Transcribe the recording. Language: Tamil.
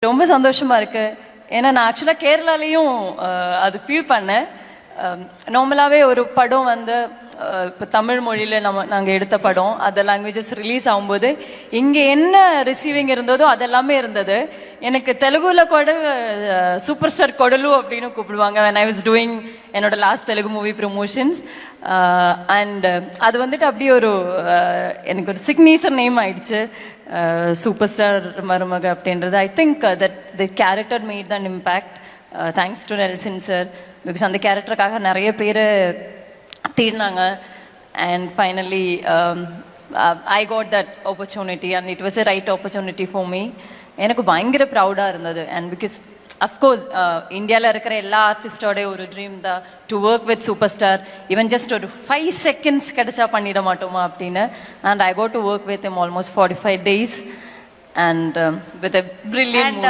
ரொம்ப சந்தோஷமா இருக்கு. ஏன்னா நான் ஆக்சுவலா கேரளாலையும் அது ஃபீல் பண்ணேன். நார்மலாகவே ஒரு படம் வந்து இப்போ தமிழ் மொழியில் நாங்கள் எடுத்த படம் அதர் லாங்குவேஜஸ் ரிலீஸ் ஆகும்போது இங்கே என்ன ரிசீவிங் இருந்ததோ அதெல்லாமே இருந்தது. எனக்கு தெலுங்குல கூட சூப்பர் ஸ்டார் கொடலு அப்படின்னு கூப்பிடுவாங்க when I was doing என்னோட last Telugu movie promotions. And அது வந்துட்டு அப்படியே ஒரு எனக்கு ஒரு சிக்னேச்சர் நேம் ஆயிடுச்சு, சூப்பர் ஸ்டார் மருமக அப்படின்றது. I think that the character made than impact. Thanks to Nelson sir, because அந்த கேரக்டருக்காக நிறைய பேர் தேடினாங்க. And finally I got that opportunity and it was a right opportunity for me. எனக்கு பயங்கர ப்ரௌடாக இருந்தது. அண்ட் பிகாஸ் அஃப்கோர்ஸ் இந்தியாவில் இருக்கிற எல்லா ஆர்டிஸ்டோடைய ஒரு ட்ரீம் தான் to work with super star. Even just ஒரு 5 seconds கிடைச்சா பண்ணிட மாட்டோமா அப்படின்னு. And I go to work with him almost 45 days and with a brilliant